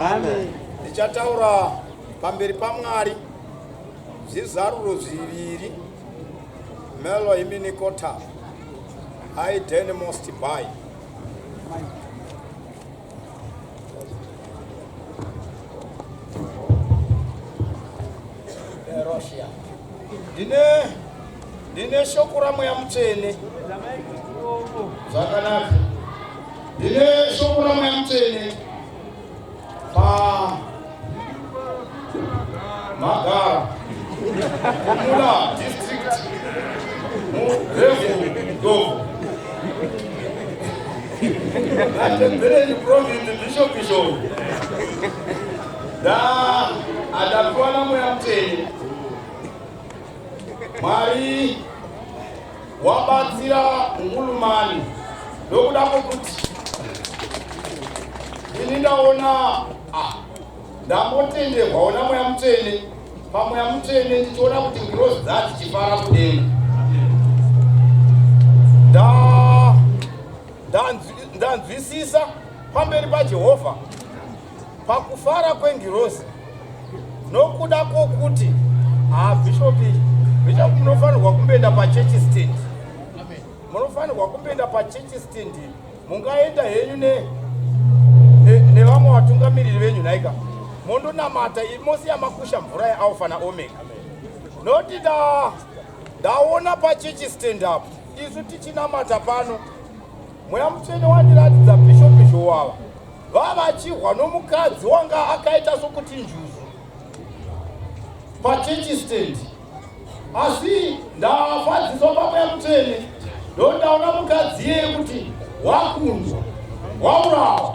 Amen. Ndichataura pamberi paMwari zvizaruro zviviri melo iminikota I then most buy. Russia. Dine shokura mweya mutsvene. Zvakanaka. Dine shokura mweya mutsvene. Pa Magara. Kumula district. Murefu Dove. Matabeleland province bishop. Da adakuwana mweya mutsvene. Mwari wabatsira ngulumani ndokuda kuti ini ndaona ndamotenderwa ona mweya mutsvene. Pamweya mutsvene ndichiona kuti ngirozi dzichifara kudenga. Ndanzwisisa pamberi paJehovha pakufara kwengirozi nokuda kwokuti bishopi munofanirwa kumbenda pachechi stand. Munofanirwa kumbenda pachechi stand. Mungaenda henyu nevamwe vatungamiriri venyu naika mondonamata imosiya makusha mvura yealfa naomega. Noti ndaona pachechi stand apo isu tichinamata pano mweya mutsvene wandiratidza bishopi wava vavachirwa nomukadzi wanga akaita sokuti njuzu pachechi stand. Asi ndafadziswa pamweya mutsvene ndondaona mukadzi yeye kuti wakundwa waurawa.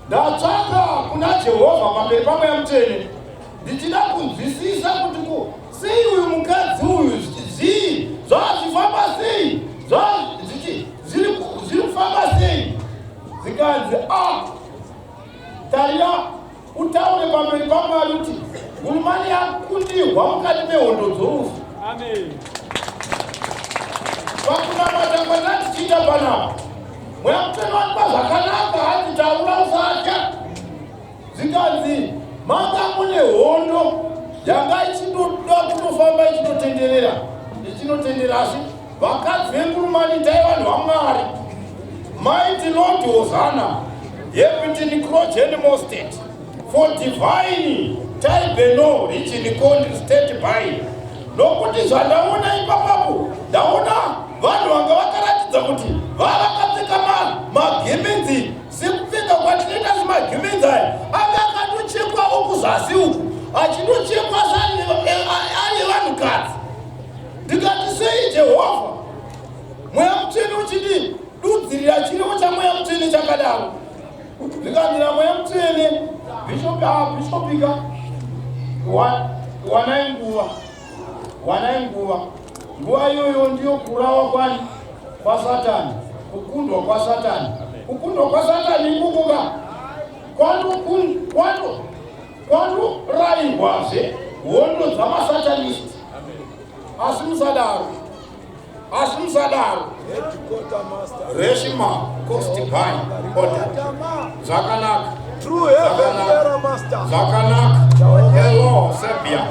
Ndatsvaka kuna Jehovha pamberi pamweya mutsvene ndichida kunzwisisa kuti sei uyu mukadzi uyu zvii zvazvifamba sei zviri kufamba sei. Zikanzi tarira utaure pamberi paMwari kuti ngulumani yakundirwa mukati mehondo dzorufu. Amen. Pakunamata kwandatichiita panapa mweya mutsvene wanipa zvakanaka hati taura usatya. Zikanzi manga mune hondo yanga ichinoda kutofamba ichinotenderera ichinotenderera. Asi vakadzi vengurumani ndai vanhu vaMwari. Mighty Lord Hosanna yepitini Crogen Mostet for divine taibeno richini kondi state by. Nokuti zvandaona ipapapo ndaona vanhu vanga vakaratidza kuti vavakapfeka magemenzi sekupfeka kwatinoita semagemenzi aya anga akatochekwa okuzasi uku achinochekwa ari vanhukadzi. Ndikati sei Jehovha mweya mutsvene uchidi dudzirira chirivo chamweya mutsvene chakadaro. Ndikandira mweya mutsvene bishopika wanai nguva. Nguva iyoyo ndiyo kurawa kwa Satani, kukundwa kwa Satani. Kukundwa kwa Satani ikukuka kwandorairwazve hondo dzamasatanist. Asi musadaro reshima kostibai zvakanaka elo sebia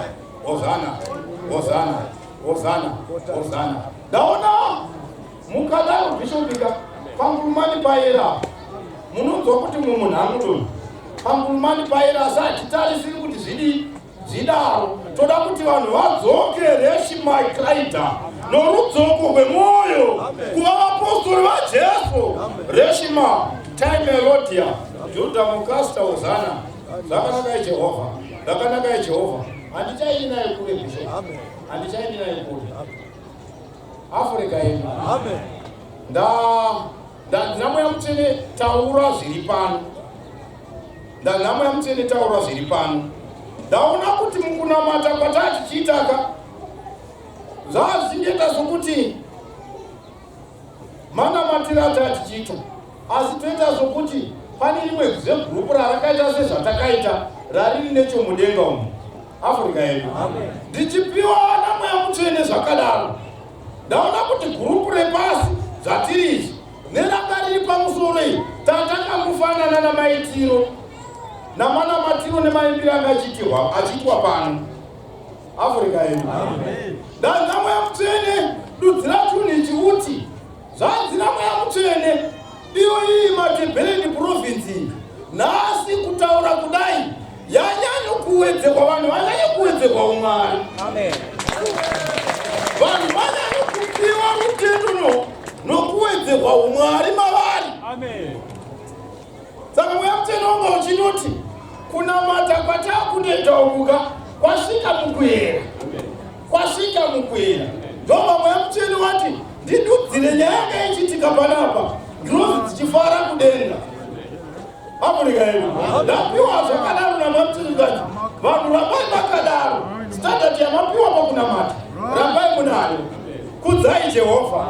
Hosanna. Ndaona mukadaro bishopika pangulumani paera munonzwa kuti munhu hamudoni pangulumani paera sachitarisiri kuti zvidaro. Toda kuti vanhu vadzoke reshima ikaita norudzoko rwemwoyo kuva vapostori vaJesu. Reshima time elodia Juda mukasta Hosanna. Zvakanaka Jehovha. Handichaini naye kure bishop. Handichaini naye kure Afrika yedu. Ndina mweya mutsvene taura zviri pano. Ndaona kuti mukunamata kwatatichiitaka zvazvingaita sokuti manamatira atatichiita, asi toita sokuti pane rimwe zvegurupu rarakaita sezvatakaita rariri nechomudenga umu Afrika yedu. Ndichipiwa namweya mutsvene zvakadaro ndaona kuti gurupu repasi zvatiri izvi nerangari pamusoro tatakambofanana namaitiro namana matiro nemaimbiro angachitirwa achitwa pano Afrika yedu. Danga mweya mutsvene dudzira tuni chiuti zvanzira mweya mutsvene iyo iyi Matabeleland province nasi kutaura kudai yanyanya kuwedzekwa vanhu vanyanya kuwedzekwa umwari. Vanhu vanyanya kupiwa rutendo nokuwedzekwa umwari mavari. Saka mweya mutsvene wanga uchinoti kunamata kwatakunetauka kwasvika mukwera ndobva mweya mutsvene wati ndidudzire nyaya yanga ichitika panapa ndinozi dzichifara kudenga. Afrika yedu ndapiwa zvakadaro namweya mutsvene kati vanhu rambai makadaro standard yamapiwa pakunamata rambai munayo. Kudzai Jehovha.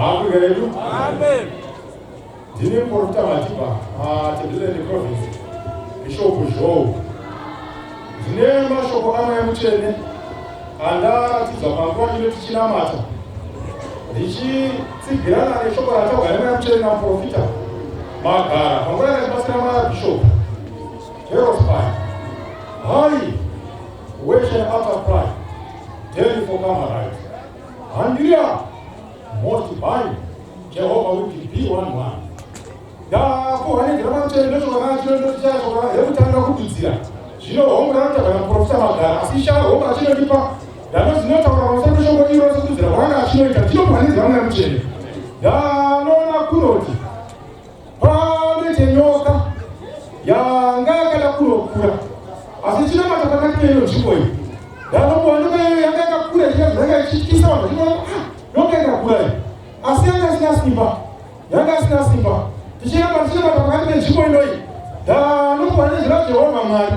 Afrika yedu. Amen. Ndine Muprofita Matiba, Matabeleland province. Bishop Joe. Ndine mashoko amweya mutsvene andaratidza panguva ino tichinamata. Ndichitsigirana neshoko rataurwa nemweya mutsvene namuprofita Magara. Panguva yakatibatsira mabishop. Jerospine. Hai, wait and utter cry. Tell you for Camarite. Andrea. Most divine, Jehovah will be one. Kuhani kama mtu ndio wanachona kwa hebu tanga kupitia. Shino hongo na Muprofita Magara. Asisha hongo achino lipa. Dano zinota kwa sababu shoko hiyo roho zira wana achino itatio kuhani kama mchele. Ya nona kuroti. Pale tenyoka. Ya ngaka la kurokura. Asichina matakati hiyo chiko hiyo. Dano kuondoka yanga kule yanga chikisa wana. Nokenda kule. Asianga sina simba. Tishina matakati chiko hiyo. Dano kuhani Jehova mali.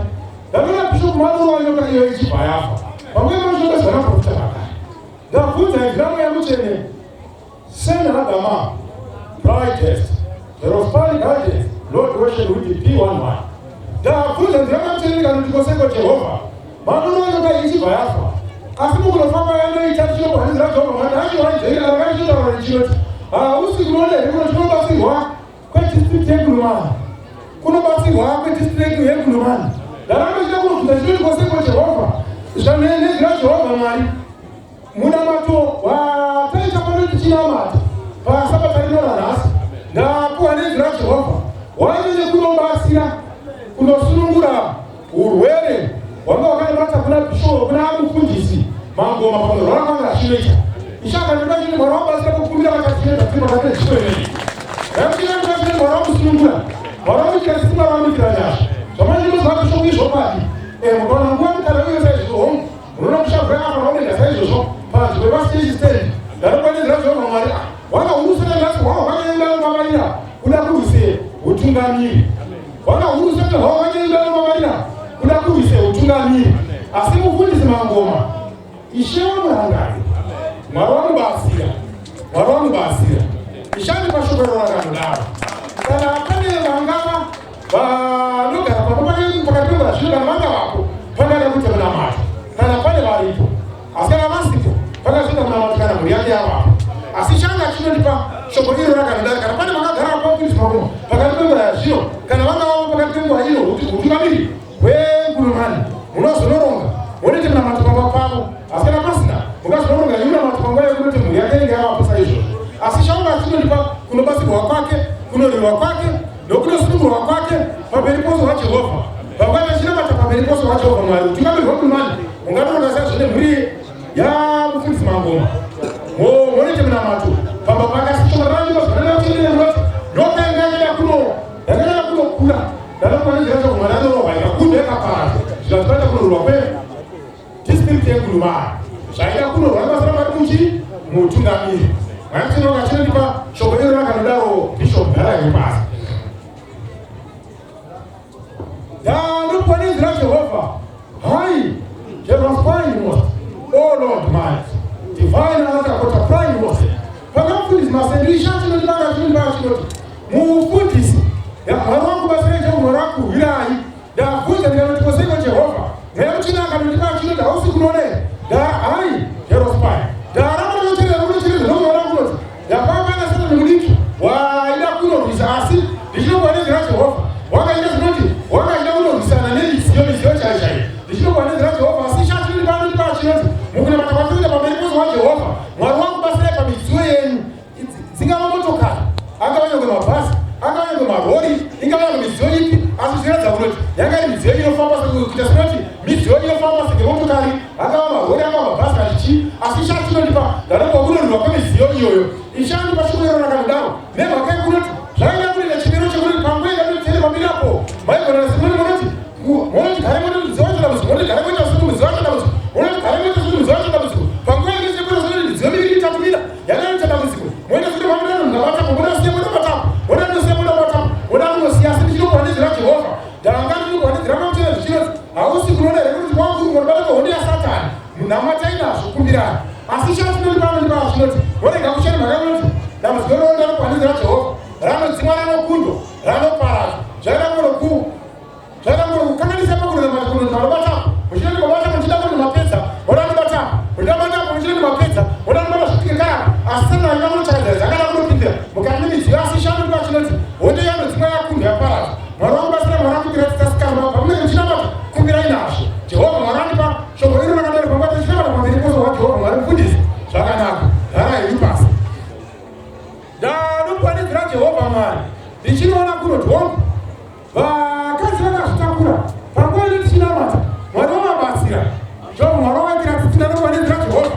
Dano bishop madu wanyoka hiyo ichipa yafa. Pamwe mshoko sana Muprofita Magara. Da kuta gramu ya mchene. Send Adama. Brightest. The Apostolic guidance. Lord worship with the P11. Da kuta gramu mchene kana tukoseko Jehova. Madu wanyoka ichipa yafa. Asimu kuna fama yana itachio kwa hizra Jehova. Madashi wa nje ila wakati wa wanachiote. Usikulole kuna chumba basi wa kwa district ya Kulumani. Kuna basi wa kwa district ya Kulumani. Darama jina kuna tutashio tukoseko Jehova. Jamene gra Jehova mali. Muna mato wa taita pano tichina mata. Pa saba tarino na nasi. Na kuwa ne gra Jehova. Wanyene kunombasira. Kunosunungura. Uruwele. Wanga wakani mata kuna pisho. Kuna mufundisi. Mango mapamono. Wala kanga shirika. Ishaka nuna jini maramba sila kukumila wakachile. Tatima kate shirika. Yamkina nuna jini maramba sunungura. Maramba kila sima maramba kila nyasha. Sama jini zaka shoki shopati. Mkona nguwa mkalawiyo sa iso. Muna mshabrea maramba sa iso. Pasi kwa stage stage. Daraba ni zira Jehova mali. Wanga urusa na nasi wanga yenda mamalina. Kuna kuwise utungamiri. Wanga urusa na wanga yenda mamalina. Kuna kuwise utungamiri. Asimu fundi sima ngoma. Ishewa mrangari. Marwamu basira. Ishani pashukaro na kanudara. Kana akane wangama. Luka pamoja mpaka kwa shule manga wako. Panga na kuta na mata. Kana pale walipo. Asana masiko. Panga shule na mata kana muyake hapa. Asishanga chino lipa shokogiro na kanudara. Kana pale manga gara kwa kili simakumo. Panga kwa ya shio. Kana wanga wako panga kwa hilo utungamiri. We Kulumani. Unosonoronga. Wonete na mata kwa papo. Asana masina. Unosonoronga yuna mata kwa ya kulote muyake inga hapa pesa hizo. Asishanga chino lipa kuno basi kwa kwake, kuno liwa kwake. Dokuno sungu wa kwake, pabeliposo wa Jehova. Pabwana shina mata pabeliposo wa Jehova mwari. Utungamiri wa Kulumani. Ungato ngasa shule mwiri ya mufundisi mangoma. Mwonete mna matu. Pabapaka sichoma rangi wa sanana uchini mrote. Noka ngangela kuno. Ngangela kuno kula. Dala kwa nini jaza kumanano wa waiga kunde kapara. Jilazipata kuno luwa kwe. District ya Kulumani. Shaida kuno wanga sana marimuchi. Mutungamiri. Mwantino ngachini lipa shokogiro na kanudaro bishop nara yupasa. Look what is Jehovah. Hi, Jehovah was. Oh Lord, my divine altar, what a prime was. Pagafu is Maselisha to the Baga. Move foot is. Maraku Basreja Maraku, Vilai, the foot and the Jehovah. Never motokari angava magori angava mabhasi achichi asi chatinodipa ndanopa kunonzwa kwemiziyo iyoyo ishandi pashoko rakadaro nemhaka yekunoti zvaida kuita chimiro chekuti panguva ingatotele pamirapo maigona simoni munoti munoti gare moto muziva chodambudziko munoti gare moita usiku muziva chodambudziko munoti gare moita usiku muziva chodambudziko panguva ingechekuita zvinoti midziyo miviri itatu mina yakaita dambudziko moita kuti pamina mundavatapo munosiya muda matapo muda munosiya muda matapo muda munosiya asi ndichinokuhanidzira jehovha ndanga ndinokuhanidzira mautene zvichinoti hausi kunoda here kuti kwakuru munobata hondo yasatani munamatai nazvo kumbirana asi chatinoti panodipa zvinoti morega kushani mhaka inoti dambudziko rino ndanokuhanidzira jehovha ranodzimwa ranokundwa ranoparadzwa zvaidangokukanganisa pakunonamatakunonzvanobatapo muchinoti mabata muchida kuti mapedza odanobatapo mudabatapo muchinoti mapedza odanobata zvitikekara asi sananga munochakadzira dzakada kunopindira mukati memidziyo asi shanduka chinoti hondo yanodzimwa yakundwa yaparadzwa mwari wangu basira mwari wangu kuratidzasikana pamunenge muchinamata kumbirai nazvo jehovha mwari andipa shoko iro rakadaro pangati chinamata pamberi poso hwajehovha mwari mufundisi zvakanaka dhara iri pasi ndanopanidzira jehovha mwari ndichinoona kunoti hongu vakadzi vakazvitakura panguva ino tichinamata mwari wavabatsira jehovha mwari wavaitiratsitsi ndanopanidzira jehovha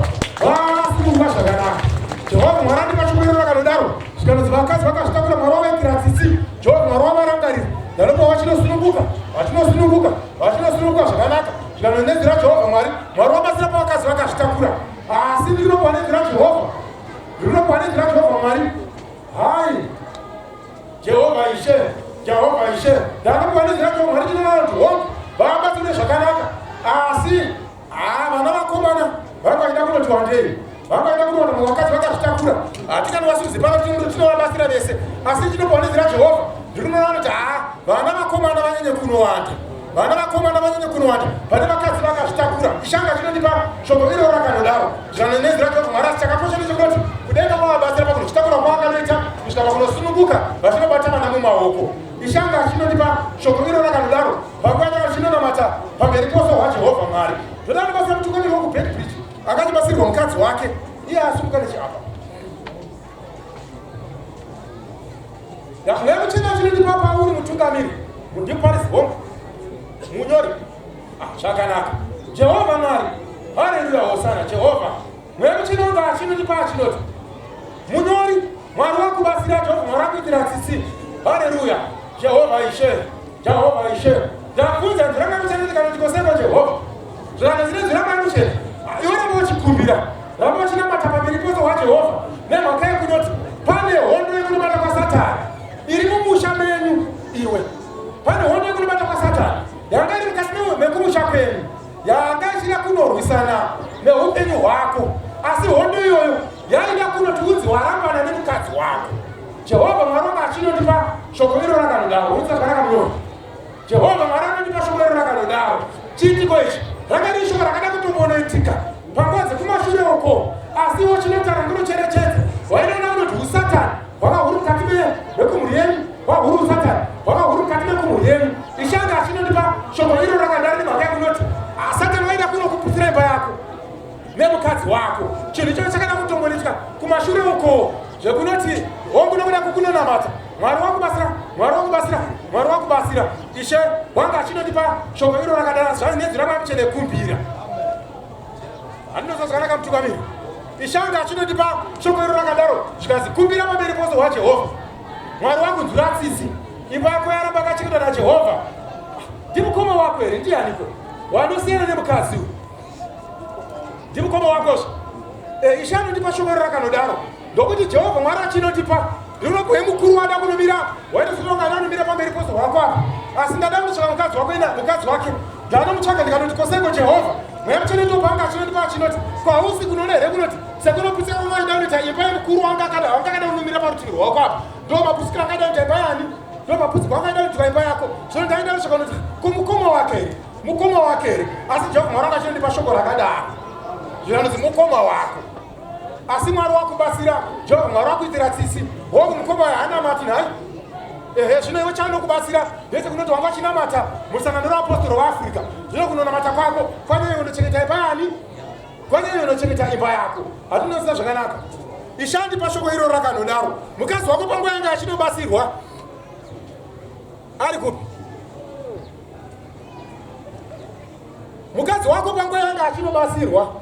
vasimungwa zvakanaka jehovha mwari andipa shoko iro rakadaro zvikanonzi vakadzi vakazvitakura mwari wavaitiratsitsi jehovha mwari wavarangarira ndanopa vachinosununguka zvakanaka zvikanonedzera jehovha mwari wabatsira pavakadzi vakazvitakura asi ndinopanedzera jehovha mwari hai jehovha ishe ndanopanedzera jehovha mwari chinoona jehovha vavabatsire zvakanaka asi vana vakomana vakaida kunoti wandei vakaida kunoona vakadzi vakazvitakura hatinganovasuzi pano tinovabatsira vese asi ndinopanedzera jehovha ndinoona kuti vana vakomana vanyanye kunowanda pane vakadzi vakazvitakura ishanga chinondipa shoko iro rakanodaro zvanonedzera jehovha mwari asi chakakosha nechekuti kudenga kwavabatsira pakunozvitakura kwavakanoita kusvika pakunosununguka vatinobata vana mumaoko ishanga chinondipa shoko iro rakanodaro panguva yanga chinonamata pamberi poso hwajehovha mwari zvoda ndibasa mutungamiri wokubedbridge akatibatsirwa mukadzi wake iye asumuka nechiapa ndakunemuchina chinondipa pauri mutungamiri mundiparis home munyori zvakanaka jehovha mwari haleluya hosana jehovha mwemuchinonga chinondipa chinoti munyori mwari wakubatsira jehovha mwari wakuitira tsitsi haleluya jehovha ishe ndakunza ndirangamuchenetikanotikosengo jehovha zvana zvine zvirangamuchena iwe vachikumbira vamachinamata pamberi poso hwajehovha nemhaka yekunoti pane hondo yekunobata kwasatani iri mumusha menyu iwe pane hondo yekunobata kwasatani yanga iri mukati mekumusha kwenyu yanga ichida kunorwisana neupenyu hwako asi hondo iyoyo yaida kunoti udzi warambana nemukadzi wako jehovha mwari wanga achinondipa shoko iro rakanodaro udzi zvarakamuyona jehovha mwari anondipa shoko iro rakanodaro chiitiko ichi ranga riri shoko rakada kutombonoitika panguva dzekumashure uko asi iwo chinotara ngunocherechedza wainoona unoti usatani hwakahuri mukati mekumhuri yenyu hwahuri usatani hwakahuri mukati mekumhuri yenyu ishanga achinondipa shoko iro rakadaro nemhaka yekunoti satani waida kunokuputsira imba yako nemukadzi wako chinhu icho chakada kutomboitika kumashure uko zvekunoti hongu nokuda kukunonamata mwari wakubatsira ishe wanga achinondipa shoko iro rakadaro zvanezi rakamuchenekumbira handinoza zvakanaka mutungamiri ishanga achinondipa shoko iro rakadaro zvikazi kumbira pamberi poso hwajehovha mwari wakunzwira tsitsi imba yako yaramba akachengetwa najehovha ndimukoma wako here ndianiko wanosiyana nemukadzi uyu ndimukoma wakozvo ishanondipa shoko iro rakanodaro ndokuti jehovha mwari achinondipa rinogoye mukuru wada kunomira waitozotonga anomira pamberi poso hwako apa asi ndada kunotsvaka mukadzi wako mukadzi wake ndanomutsvaga ndikanotikosengo jehovha mwemuchenetobhanga achinondipa achinoti kwausi kunoona here kunoti sekunoputsa kumaida unoita imba yemukuru wanga akada kunomira parutivi rwako apa ndo mapusikira akaida kuita imba yani ndo mapusikira akaida kuitika imba yako zvino ndaenda kutsvaka unoti kumukoma wake here asi jehovha mwari wanga achinondipa shoko rakadaro zvinanzi mukoma wako asi mwari wakubatsira jehovha mwari wakuitira tsitsi hongu mukoma haanamati nhai zvino iwe chanokubatsira ndese kunoti wanga chinamata musangano raapostoro waafrica zvino kunonamata kwako kwanyanya unochengeta imba yani kwanyanya unochengeta imba yako hatinoziva zvakanaka ishandi pashoko iro rakanodaro mukadzi wako panguva yanga achinobatsirwa ari kupi mukadzi wako panguva yanga achinobatsirwa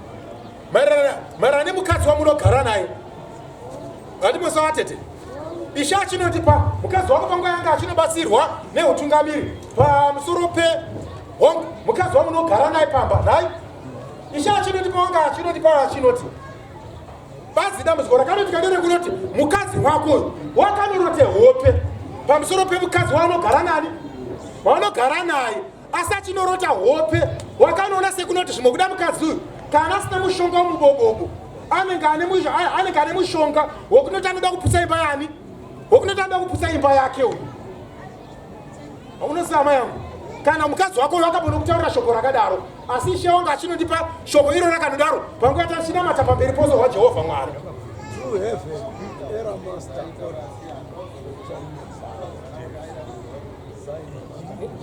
maererano nemukadzi wamunogara naye handimosawa tete isha achinotipa mukadzi wako panguva yanga achinobatsirwa neutungamiri pamusoro pehongu mukadzi wamunogara naye pamba nhai isha achinotipa wanga achinoti bazi dambudziko rakanotika nderekunoti mukadzi wako wakanorote hope pamusoro pemukadzi waunogara naye asi achinorota hope wakanoona sekunoti zvimwe kuda mukadzi uyu kana asina mushonga womubobobo anenge ane mushonga wokunoti anoda kuputsa imba yani wokunoti anoda kuputsa imba yake uyu unosama yangu kana mukadzi wako wakabona kutaurira shoko rakadaro asi ishe wanga achinondipa shoko iro rakanodaro panguva tachinamata pamberi poso hwajehovha mwari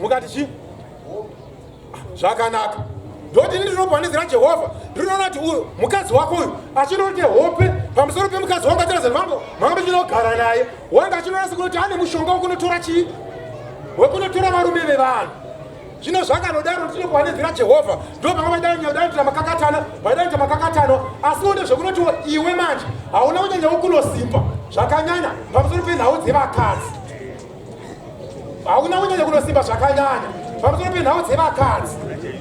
mukati chi zvakanaka ndoti ndinobhanizira jehovha ndinoona kuti uyu mukadzi wako uyu achinoite hope pamusoro pemukadzi wanga tirazanmango chinogara naye wanga achinoona sekunoti ane mushonga wekunotora chii wekunotora varume vevanhu zvino zvakanodaro ndinobhanizira jehovha ndo panga vaidaita makakatano asi wode zvekunoti iwe manje hauna kunyanyawo kunosimba zvakanyanya pamusoro penhau dzevakadzi hauna kunyanya kunosimba zvakanyanya pamusoro penhau dzevakadzi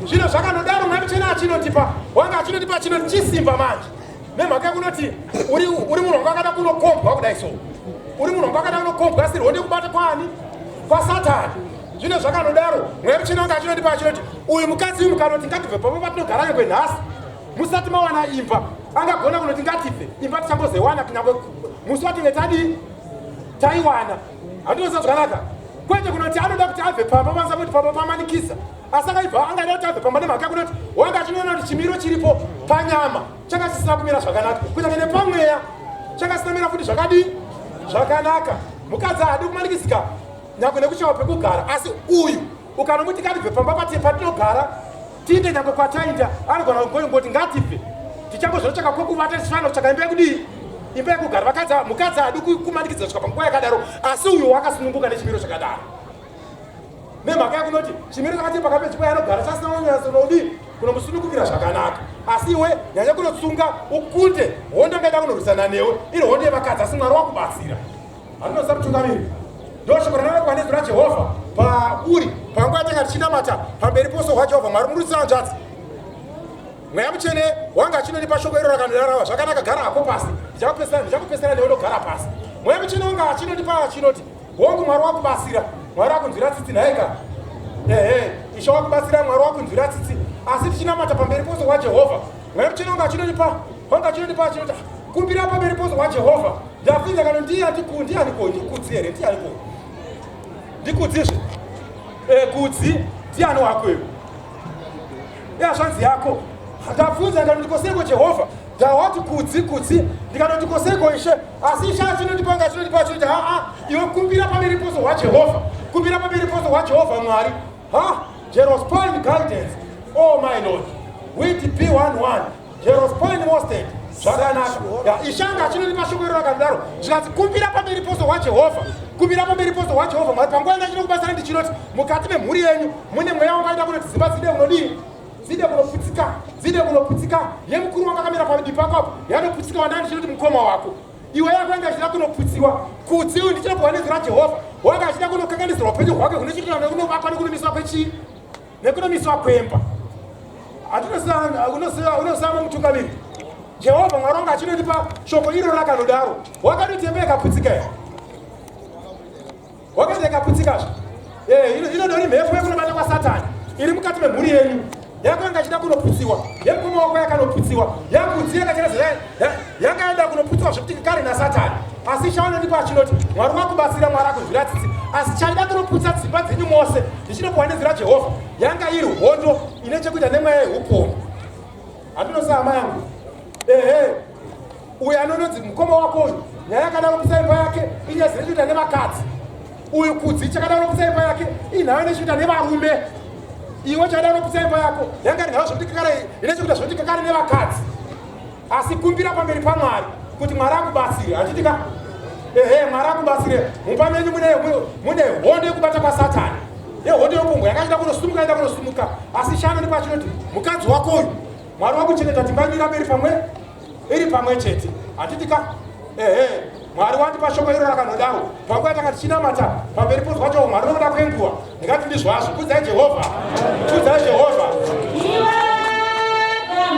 zvino zvakanodaro mwamuchena achinotipa wanga achinotipa chinoti chisimba manje nemhaka yekunoti uri munhu wanga akada kunokombwa kudai so uri munhu wanga akada kunokombwa asiri wode kubata kwani kwasatani zvino zvakanodaro mwamuchena wanga achinotipa achinoti uyu mukadzi uyu mukanoti ngatibve papo patinogara nyangwe nhasi musati mawana imba angagona kunoti ngatife imba tichambozewana kunyangwe musi watinge taiwana handinosa zvakanaka kwete kunoti anoda kuti abve pamba panza kuti pamba pamanikisa asi akaibva angada kuti abve pamba nemhaka yekunoti wanga achinoona kuti chimiro chiripo panyama changa chisina kumira zvakanaka kunyange nepamweya changa chisina kumira futi zvakanaka mukadzi haadi kumanikisika nyangwe nekuchava pekugara asi uyu ukanomuti ngatibve pamba patinogara tiinde nyangwe kwatainda anogona kungoti ngatife tichambozvotsvaka kwekuvata tichifanira kutsvaka imba yekudii imba yekugara mukadzi haadi kumanikidza kusvika panguva yakadaro asi uyu wakasununguka nechimiro chakadaro nemhaka yekunoti chimiro chakati pakapedzwa yanogara chasina kunyatsonodi kunomusunungukira zvakanaka asi iwe nyanya kunotsunga ukunde hondo ngaida kunorwisana newe iri hondo yevakadzi asi mwari wakubatsira handinosa mutungamiri ndoshoko ranakwanizira jehovha pauri panguva yatanga tichinamata pamberi poso hwajehovha mwari murutsa hanzvadzi mweya mutsvene wanga achinonipa shoko iro rakandirarava zvakanaka gara hako pasi ndichakupesera newe ndogara pasi mweya mutsvene wanga achinonipa achinoti hongu mwari wakubatsira mwari wakunzwira tsitsi nhaika isha wakubatsira mwari wakunzwira tsitsi asi tichinamata pamberi poso hwajehovha mweya mutsvene wanga achinonipa achinoti kumbira pamberi poso hwajehovha ndafinza kana ndianiko ndikudzi here ndianiko ndikudzizve kudzi ndiani wako iwe zvanzi yako ndabvunza ndikoseko jehovha ndawati kudzi ndikanondikoseko ishe asi ishe achinondipanga achinoti iwe kumbira pamberi poso hwajehovha kumbira pamberi poso hwajehovha mwari jerospine guidance oh my lord wit be 11 jerospine mosted zvakanaka ishanga achinonipa shoko iro rakadaro zvikati kumbira pamberi poso hwajehovha kumbira pamberi poso hwajehovha mwari panguva yanga chinokubatsira ndichinoti mukati memhuri yenyu mune mweya wangaita kunoti dzimba dzide kunodii dzide kunoputsika yemukuru wanga akamira padivi pako apo yanoputsika wandani chinoti mukoma wako iwe yako yanga achida kunoputsiwa kudzi uyu ndichinokuwanizira jehovha wanga achida kunokanganisirwa upenyu hwake kunochiitira nekunovakwa nekunomiswa kwechii nekunomiswa kwemba unosama mutungamiri jehovha mwari wanga achinondipa shoko iro rakanodaro wakati imba yakaputsika here wakati yakaputsikazve inodori mhepo yekunobata kwasatani iri mukati memhuri yenyu yako yanga achida kunoputsiwa yemukoma wako yakanoputsiwa yakudzi yakaenda kunoputsiwa zvekuti kare nasatani asi chavanondipa achinoti mwari wakubatsira mwari akunzwira tsitsi asi chaida kunoputsa dzimba dzenyu mose ndichinokuwanidzira jehovha yanga iri hondo ine chekuita nemweya yeupomu hatinosama yangu uyu anononzi mukoma wako uyu nyaya yakada kuputsa imba yake inyaya dzine chekuita nevakadzi uyu kudzi chakada kuputsa imba yake inhau ine chekuita nevarume iwe chada kuputsa imba yako yanga rinhau zvekuti kakare ine chekuita zvekuti kakare nevakadzi asi kumbira pamberi pamwari kuti mwari akubatsire handitika mwari akubatsire mumba menyu mune hondo yekubata kwasatani yehondo yokumbwa yakachida kunosumuka asi shano nepachinoti mukadzi wako uyu Mwari wakuchengeta timbamira mberi pamwe chete hatitika Mwari wandipa shoko iro rakanodaro panguva takati chinamata pamberi pozi wacho Mwari nokuda kwenguva ndingati ndizvazvo kudzai Jehovha